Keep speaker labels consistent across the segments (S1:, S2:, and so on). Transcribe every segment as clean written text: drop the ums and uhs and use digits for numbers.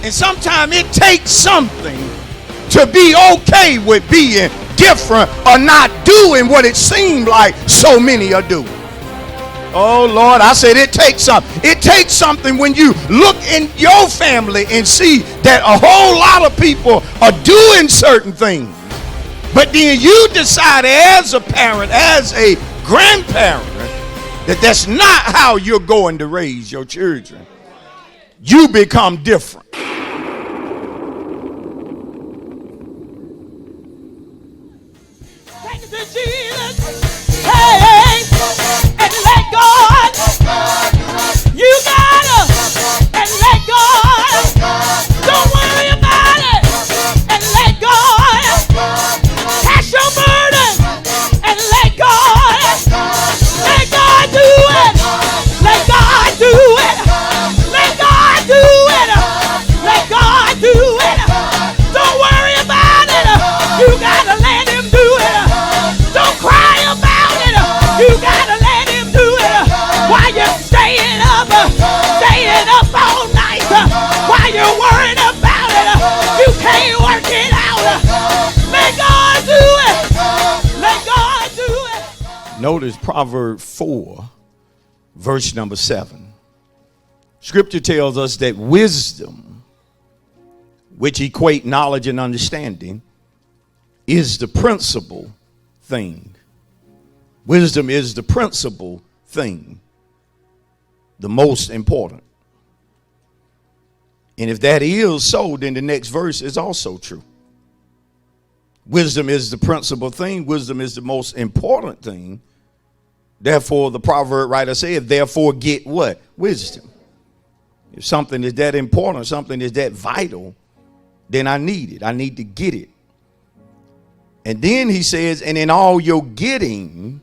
S1: And sometimes it takes something to be okay with being different or not doing what it seemed like so many are doing. Oh Lord, I said it takes something. It takes something when you look in your family and see that a whole lot of people are doing certain things. But then you decide as a parent, as a grandparent, that that's not how you're going to raise your children. You become different.
S2: Take it to Jesus. Hey, and let God. You gotta and let God. Don't worry about it. And let God. Cast your burden and let God. Let God do it. Let God do it. Let God do it. Let God do it. Don't worry about it. You gotta let him do it. Don't cry about it. You gotta let him do it. While you're staying up all night. While you're worried about it, you can't work it out. Let God do it. Let God do it.
S1: Notice Proverbs 4, verse number 7. Scripture tells us that wisdom, which equate knowledge and understanding, is the principal thing. Wisdom is the principal thing, the most important. And if that is so, then the next verse is also true. Wisdom is the principal thing. Wisdom is the most important thing. Therefore, the proverb writer said, therefore get what? Wisdom. If something is that important, something is that vital, then I need it. I need to get it. And then he says, and in all your getting,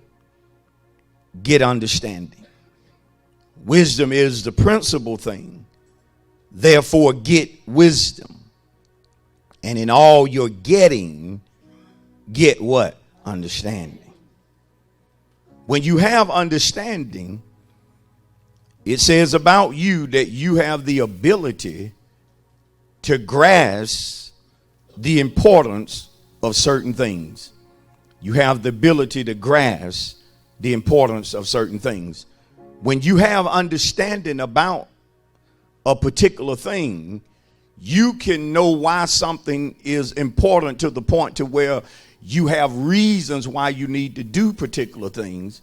S1: get understanding. Wisdom is the principal thing. Therefore, get wisdom. And in all your getting, get what? Understanding. When you have understanding, it says about you that you have the ability to grasp the importance of certain things. You have the ability to grasp the importance of certain things. When you have understanding about a particular thing, you can know why something is important to the point to where you have reasons why you need to do particular things.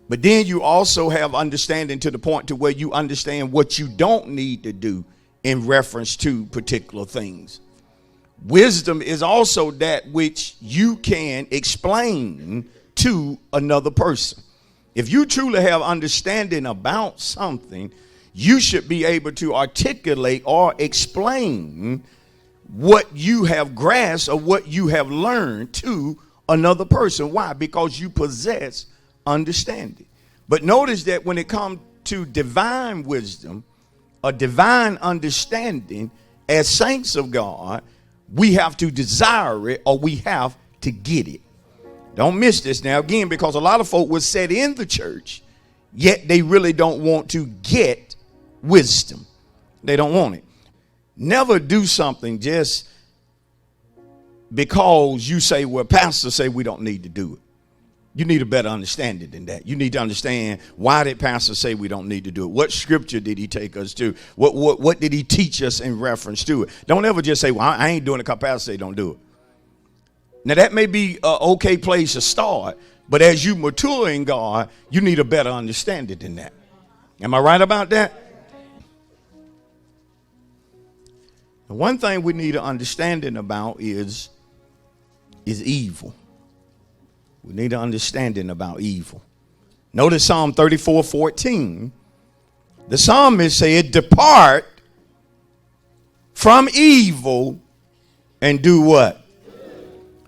S1: But then you also have understanding to the point to where you understand what you don't need to do in reference to particular things. Wisdom is also that which you can explain to another person. If you truly have understanding about something, you should be able to articulate or explain what you have grasped or what you have learned to another person. Why? Because you possess understanding. But notice that when it comes to divine wisdom, a divine understanding, as saints of God, we have to desire it or we have to get it. Don't miss this now again, because a lot of folk will sit in the church, yet they really don't want to get wisdom. They don't want it. Never do something just because you say, well, pastors say we don't need to do it. You need a better understanding than that. You need to understand, why did pastor say we don't need to do it? What scripture did he take us to? What did he teach us in reference to it? Don't ever just say, well, I ain't doing it because pastor say don't do it. Now, that may be an okay place to start, but as you mature in God, you need a better understanding than that. Am I right about that? The one thing we need an understanding about is evil. We need an understanding about evil. Notice Psalm 34:14. The psalmist said, depart from evil and do what?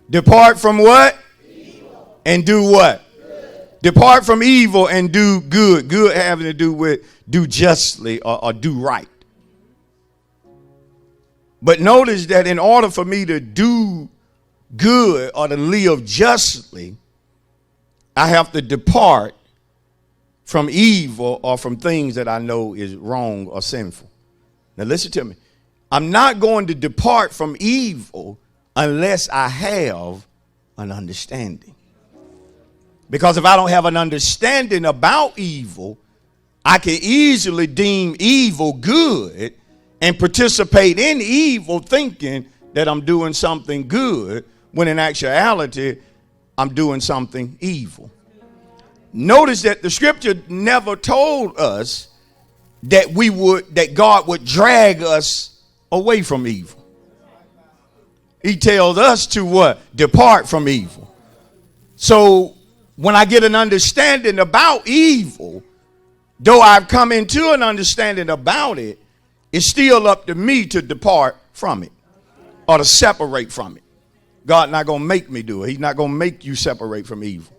S1: Depart from what? Evil. And do what? Good. Depart from evil and do good. Good having to do with do justly or do right. But notice that in order for me to do good or to live justly, I have to depart from evil or from things that I know is wrong or sinful. Now listen to me. I'm not going to depart from evil unless I have an understanding. Because if I don't have an understanding about evil, I can easily deem evil good and participate in evil thinking that I'm doing something good, when in actuality, I'm doing something evil. Notice that the scripture never told us that God would drag us away from evil. He tells us to what? Depart from evil. So when I get an understanding about evil, though I've come into an understanding about it, it's still up to me to depart from it or to separate from it. God not going to make me do it. He's not going to make you separate from evil.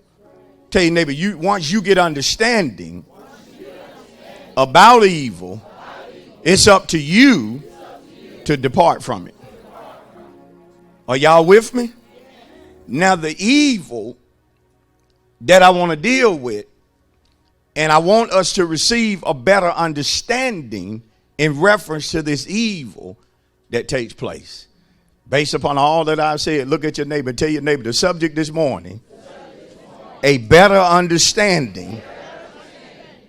S1: Tell your neighbor, once you get understanding about evil, it's up to you to depart from it. Are y'all with me? Now the evil that I want to deal with, and I want us to receive a better understanding in reference to this evil that takes place. Based upon all that I've said, look at your neighbor, tell your neighbor the subject this morning, a better understanding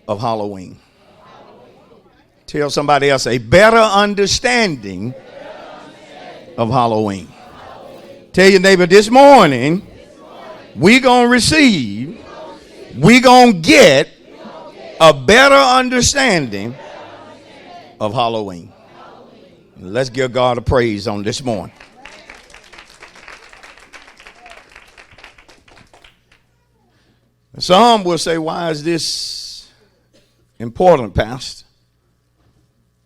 S1: of Halloween. Tell somebody else, a better understanding of Halloween. Tell your neighbor this morning, we're going to receive, we're going to get a better understanding of Halloween. Let's give God a praise on this morning. Some will say, why is this important, Pastor?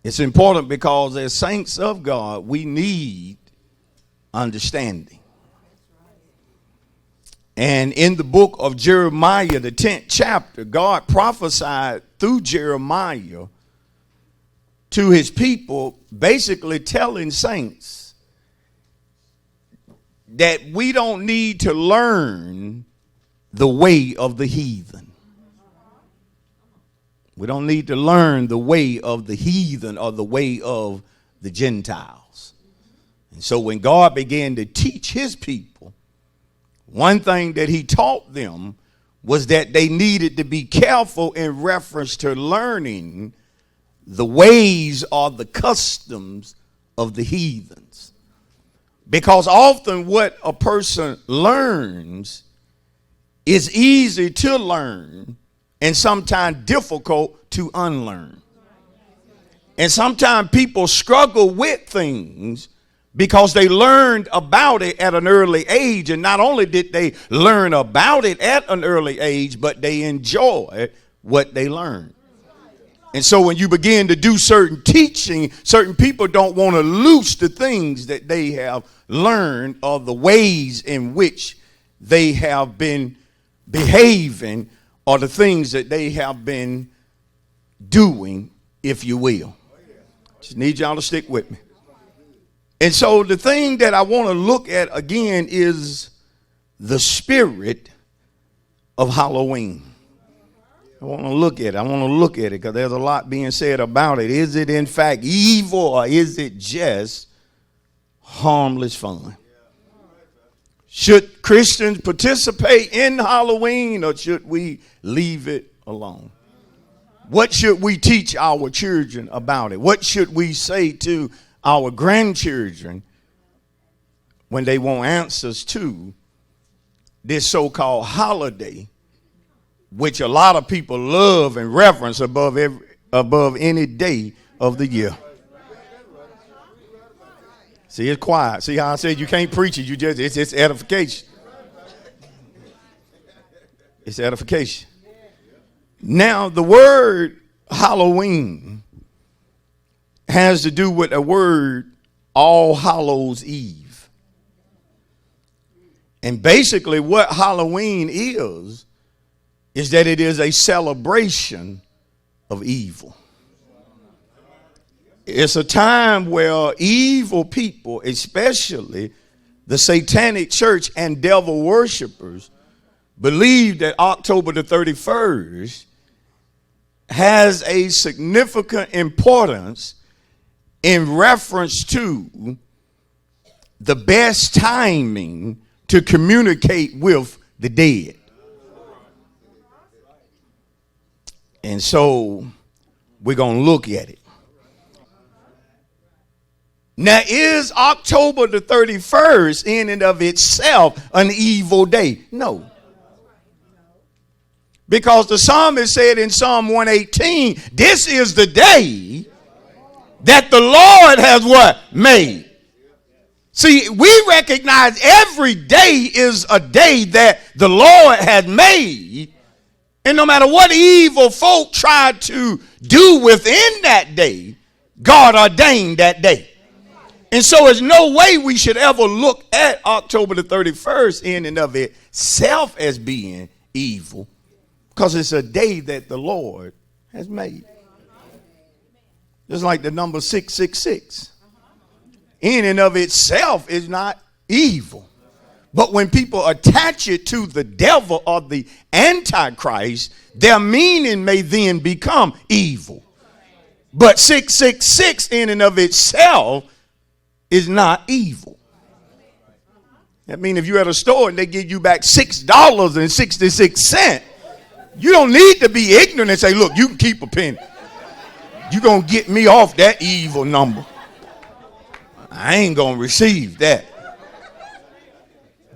S1: It's important because as saints of God, we need understanding. And in the book of Jeremiah, the 10th chapter, God prophesied through Jeremiah to his people, basically telling saints that we don't need to learn the way of the heathen. We don't need to learn the way of the heathen or the way of the Gentiles. And so when God began to teach his people, one thing that he taught them was that they needed to be careful in reference to learning the ways or the customs of the heathens. Because often what a person learns is easy to learn and sometimes difficult to unlearn. And sometimes people struggle with things because they learned about it at an early age. And not only did they learn about it at an early age, but they enjoy what they learned. And so when you begin to do certain teaching, certain people don't want to loose the things that they have learned or the ways in which they have been behaving or the things that they have been doing, if you will. Just need y'all to stick with me. And so the thing that I want to look at again is the spirit of Halloween. I want to look at it because there's a lot being said about it. Is it in fact evil or is it just harmless fun? Should Christians participate in Halloween or should we leave it alone? What should we teach our children about it? What should we say to our grandchildren when they want answers to this so-called holiday, which a lot of people love and reverence above any day of the year? See, it's quiet. See how I said you can't preach it. It's edification. It's edification. Now, the word Halloween has to do with the word All Hallows Eve. And basically what Halloween is that it is a celebration of evil. It's a time where evil people, especially the satanic church and devil worshipers, believe that October the 31st has a significant importance in reference to the best timing to communicate with the dead. And so we're going to look at it. Now, is October the 31st in and of itself an evil day? No. Because the psalmist said in Psalm 118, this is the day that the Lord has what? Made. See, we recognize every day is a day that the Lord has made. And no matter what evil folk try to do within that day, God ordained that day. And so there's no way we should ever look at October the 31st in and of itself as being evil, because it's a day that the Lord has made. Just like the number 666. In and of itself is not evil. But when people attach it to the devil or the Antichrist, their meaning may then become evil. But 666 in and of itself is not evil. That means if you're at a store and they give you back $6.66, you don't need to be ignorant and say, look, you can keep a penny. You're going to get me off that evil number. I ain't going to receive that.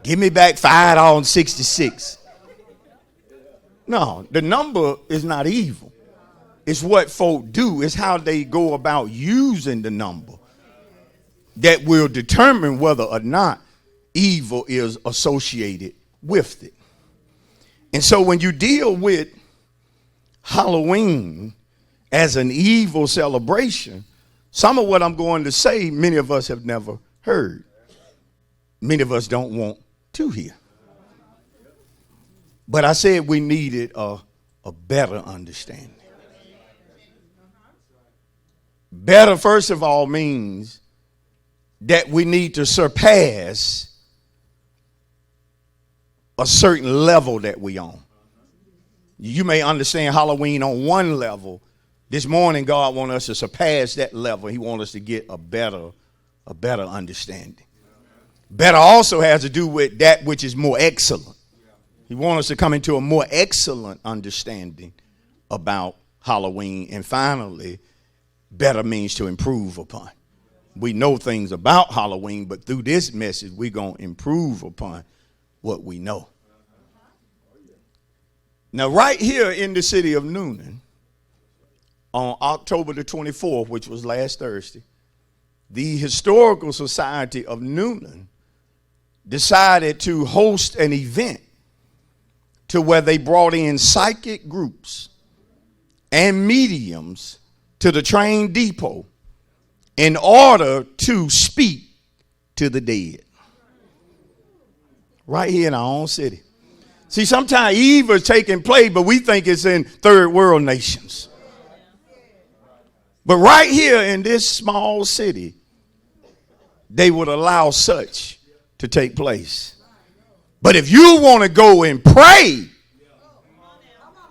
S1: Give me back $5.66. No, the number is not evil. It's what folk do. It's how they go about using the number that will determine whether or not evil is associated with it. And so when you deal with Halloween as an evil celebration, some of what I'm going to say, many of us have never heard. Many of us don't want to hear. But I said we needed a better understanding. Better, first of all, means that we need to surpass a certain level that we on. You may understand Halloween on one level. This morning, God wants us to surpass that level. He wants us to get a better understanding. Better also has to do with that which is more excellent. He wants us to come into a more excellent understanding about Halloween. And finally, better means to improve upon. We know things about Halloween, but through this message, we're going to improve upon what we know. Now, right here in the city of Noonan, on October the 24th, which was last Thursday, the Historical Society of Noonan decided to host an event to where they brought in psychic groups and mediums to the train depot in order to speak to the dead. Right here in our own city. See, sometimes evil is taking place, but we think it's in third world nations. But right here in this small city, they would allow such to take place. But if you want to go and pray,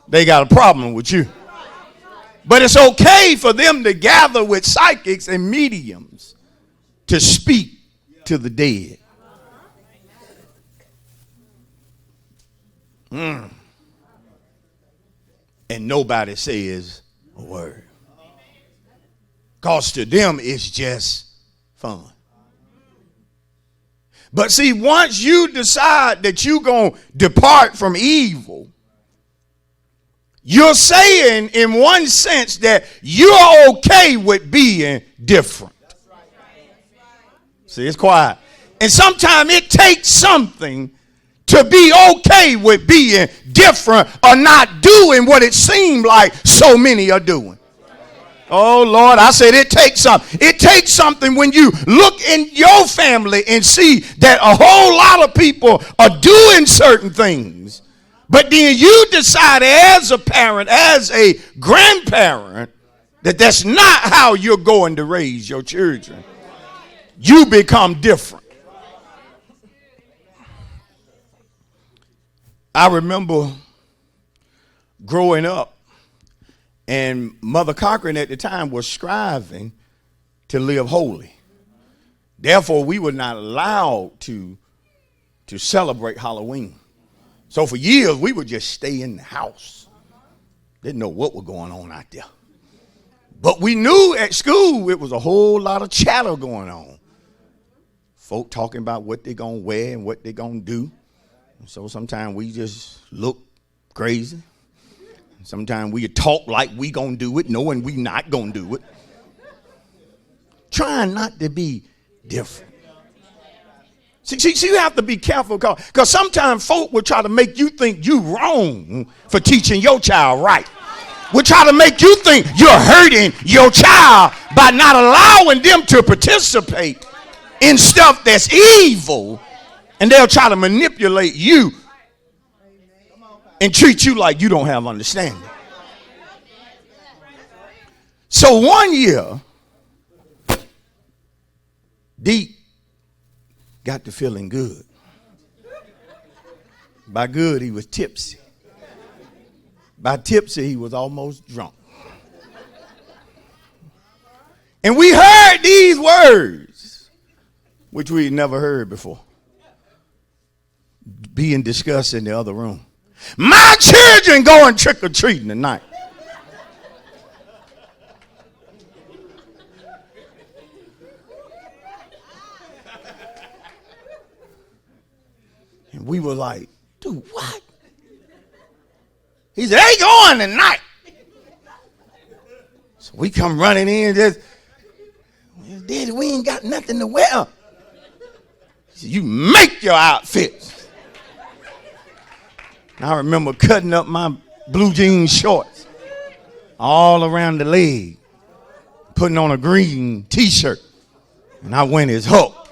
S1: they got a problem with you. But it's okay for them to gather with psychics and mediums to speak to the dead. And nobody says a word. Because to them it's just fun. But see, once you decide that you're going to depart from evil, you're saying in one sense that you're okay with being different. See, it's quiet. And sometimes it takes something to be okay with being different or not doing what it seemed like so many are doing. Oh, Lord, I said it takes something. It takes something when you look in your family and see that a whole lot of people are doing certain things. But then you decide as a parent, as a grandparent, that that's not how you're going to raise your children. You become different. I remember growing up, and Mother Cochran at the time was striving to live holy. Therefore, we were not allowed to celebrate Halloween. So for years, we would just stay in the house. Didn't know what was going on out there. But we knew at school it was a whole lot of chatter going on. Folk talking about what they're going to wear and what they're going to do. And so sometimes we just look crazy. Sometimes we talk like we going to do it, knowing we not going to do it. Trying not to be different. See, you have to be careful because sometimes folk will try to make you think you wrong for teaching your child right. Will try to make you think you're hurting your child by not allowing them to participate in stuff that's evil, and they'll try to manipulate you and treat you like you don't have understanding. So one year, Deep got to feeling good. By good, he was tipsy. By tipsy, he was almost drunk. And we heard these words, which we had never heard before, being discussed in the other room. My children going trick-or-treating tonight. And we were like, dude, what? He said, they going tonight. So we come running in, just, Daddy, we ain't got nothing to wear. He said, you make your outfits. And I remember cutting up my blue jean shorts all around the leg, putting on a green t-shirt, and I went as Hulk.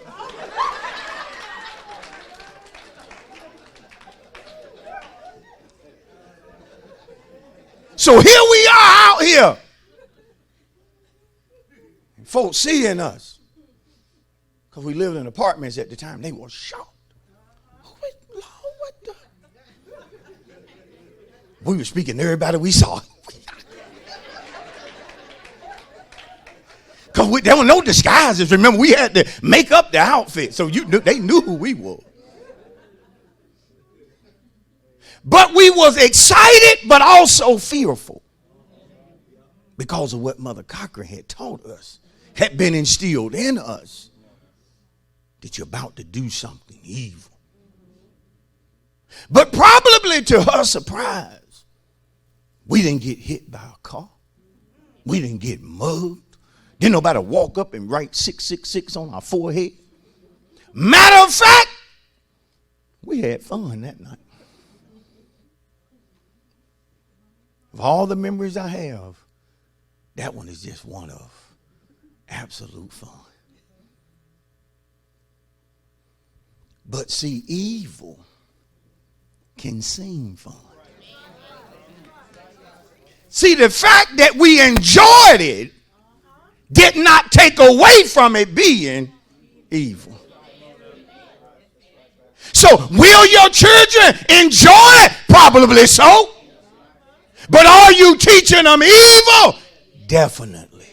S1: So here we are out here. Folks seeing us. Because we lived in apartments at the time. They were shocked. What the? We were speaking to everybody we saw. Because there were no disguises. Remember, we had to make up the outfit. So they knew who we were. But we was excited, but also fearful because of what Mother Cochran had taught us, had been instilled in us, that you're about to do something evil. But probably to her surprise, we didn't get hit by a car. We didn't get mugged. Didn't nobody walk up and write 666 on our forehead. Matter of fact, we had fun that night. Of all the memories I have, that one is just one of absolute fun. But see, evil can seem fun. See, the fact that we enjoyed it did not take away from it being evil. So, will your children enjoy it? Probably so. But are you teaching them evil? Definitely.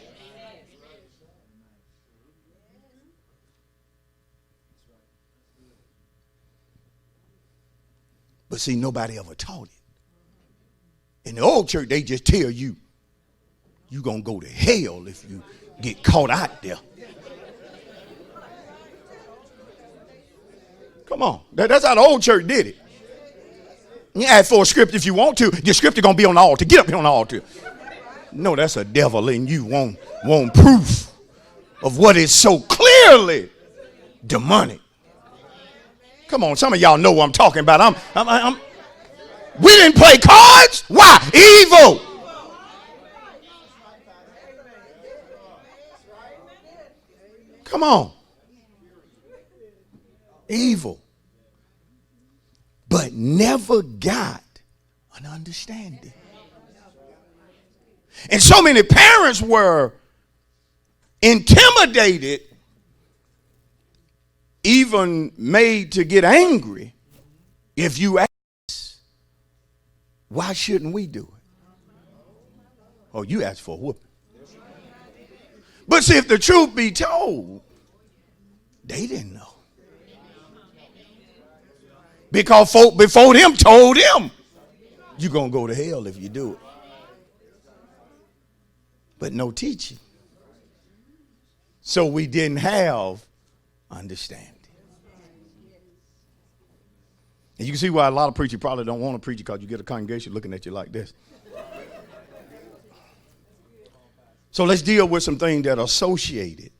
S1: But see, nobody ever taught it. In the old church, they just tell you, you're going to go to hell if you get caught out there. Come on. That's how the old church did it. You ask for a script if you want to. The scripture going to be on the altar. Get up here on the altar. No, that's a devil in you. Want proof of what is so clearly demonic. Come on, some of y'all know what I'm talking about. We didn't play cards. Why? Evil. Come on. Evil. But never got an understanding. And so many parents were intimidated, even made to get angry if you ask, why shouldn't we do it? Oh, you asked for a whooping. But see, if the truth be told, they didn't know. Because folk before them told them, you're going to go to hell if you do it. But no teaching. So we didn't have understanding. And you can see why a lot of preachers probably don't want to preach because you get a congregation looking at you like this. So let's deal with some things that are associated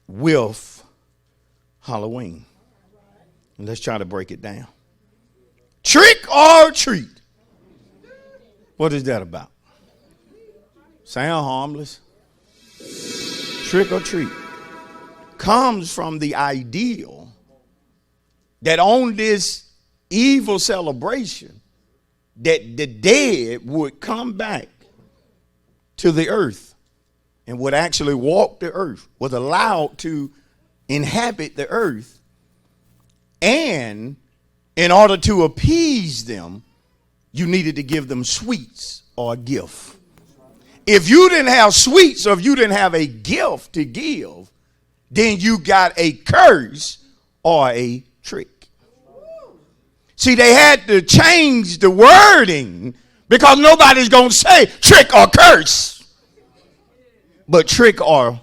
S1: with Halloween. And let's try to break it down. Trick or treat. What is that about? Sound harmless. Trick or treat comes from the ideal that on this evil celebration that the dead would come back to the earth and would actually walk the earth, was allowed to inhabit the earth. And in order to appease them, you needed to give them sweets or a gift. If you didn't have sweets or if you didn't have a gift to give, then you got a curse or a trick. See, they had to change the wording because nobody's going to say trick or curse, but trick or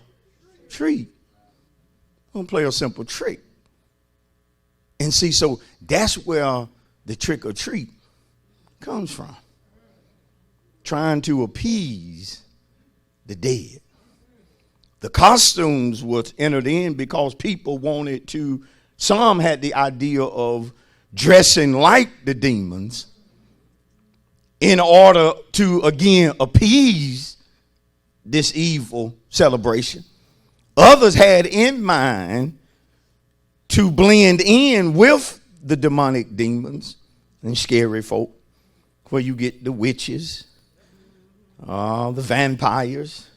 S1: treat. I'm going to play a simple trick. And see, so that's where the trick or treat comes from. Trying to appease the dead. The costumes was entered in because people wanted to, some had the idea of dressing like the demons in order to, again, appease this evil celebration. Others had in mind to blend in with the demonic demons and scary folk, where you get the witches, the vampires.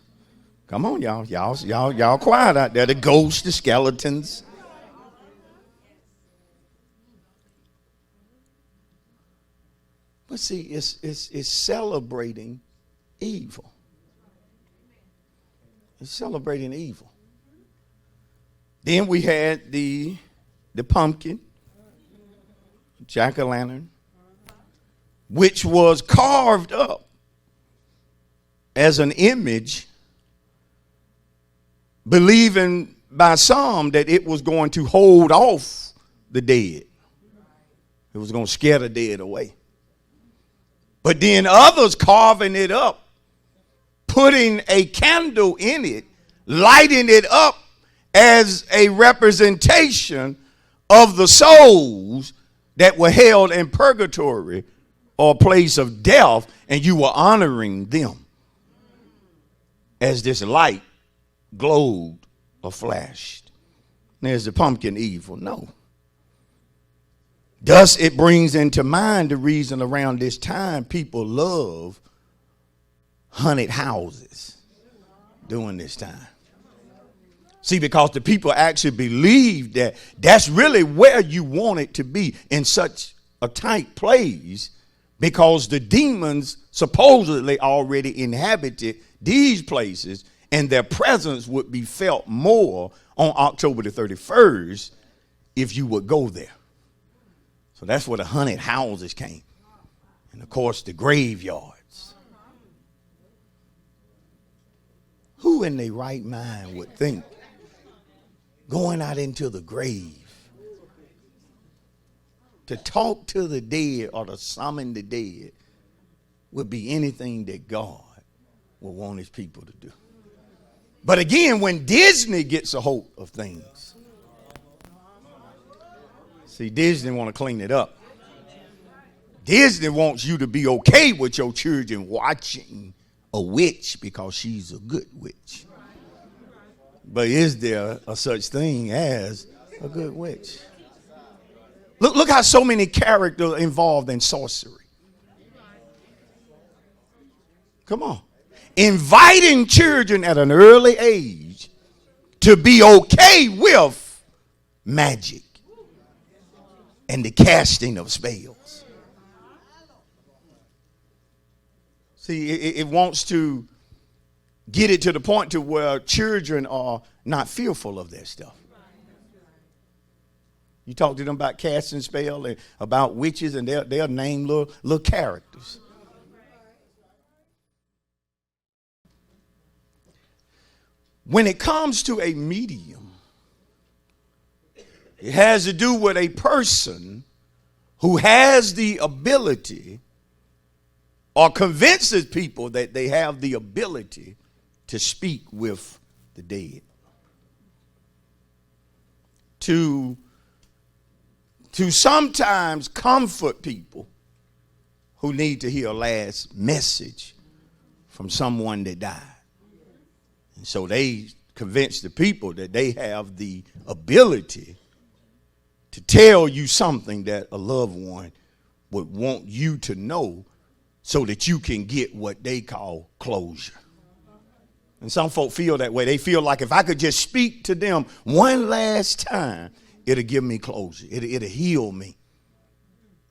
S1: Come on, y'all quiet out there. The ghosts, the skeletons. But see, it's celebrating evil. It's celebrating evil. Then we had the pumpkin, jack-o'-lantern, which was carved up as an image, believing by some that it was going to hold off the dead. It was going to scare the dead away. But then others carving it up, putting a candle in it, lighting it up as a representation of the souls that were held in purgatory or place of death, and you were honoring them as this light glowed or flashed. There's the pumpkin evil. No. Thus, it brings into mind the reason around this time people love haunted houses during this time. See, because the people actually believe that that's really where you want it to be, in such a tight place, because the demons supposedly already inhabited these places and their presence would be felt more on October the 31st if you would go there. So that's where the haunted houses came. And of course, the graveyards. Who in their right mind would think going out into the grave to talk to the dead or to summon the dead would be anything that God would want his people to do? But again, when Disney gets a hold of things, see, Disney want to clean it up. Disney wants you to be okay with your children watching a witch because she's a good witch. But is there a such thing as a good witch? Look how so many characters are involved in sorcery. Come on. Inviting children at an early age to be okay with magic and the casting of spells. See, it wants to get it to the point to where children are not fearful of that stuff. You talk to them about casting spell and about witches, and they'll name little characters. When it comes to a medium, it has to do with a person who has the ability or convinces people that they have the ability to speak with the dead. To sometimes comfort people who need to hear a last message from someone that died. And so they convince the people that they have the ability to tell you something that a loved one would want you to know so that you can get what they call closure. And some folk feel that way. They feel like if I could just speak to them one last time, it'll give me closure. It'll heal me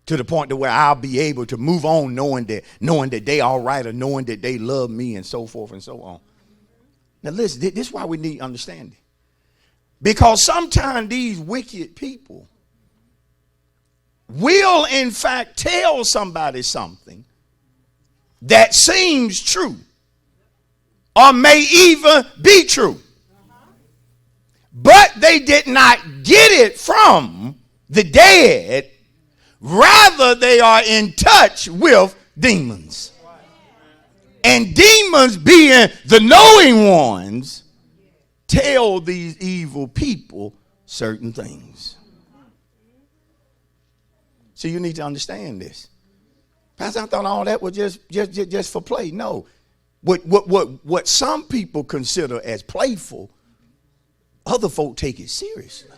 S1: to the point to where I'll be able to move on knowing that they all right, or knowing that they love me, and so forth and so on. Now listen, this is why we need understanding. Because sometimes these wicked people will in fact tell somebody something that seems true or may even be true. But they did not get it from the dead. Rather, they are in touch with demons. And demons, being the knowing ones, tell these evil people certain things. So you need to understand this. Pastor, I thought all that was just for play. No. What some people consider as playful, other folk take it seriously.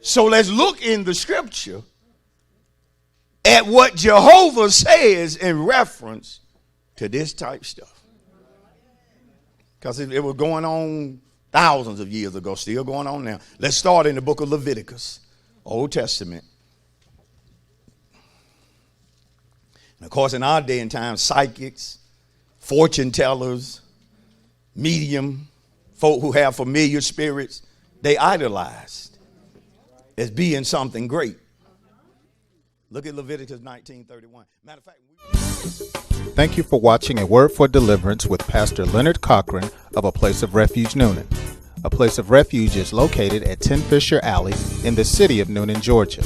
S1: So let's look in the scripture at what Jehovah says in reference to this type stuff. Because it was going on thousands of years ago, still going on now. Let's start in the book of Leviticus, Old Testament. And of course, in our day and time, psychics, fortune tellers, medium, folk who have familiar spirits, they idolized as being something great. Look at Leviticus 19:31. Matter of fact,
S3: Thank you for watching A Word for Deliverance with Pastor Leonard Cochran of A Place of Refuge, Noonan. A Place of Refuge is located at 10 Fisher Alley in the city of Noonan, Georgia.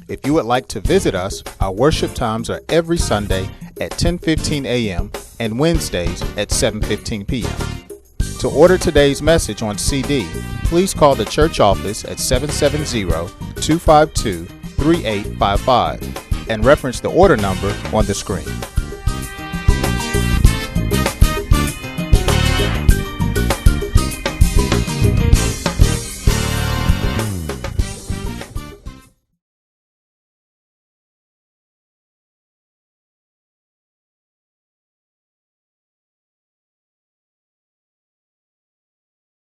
S3: If you would like to visit us, our worship times are every Sunday at 10:15 a.m. and Wednesdays at 7:15 p.m. To order today's message on CD, please call the church office at 770-252-3855 and reference the order number on the screen.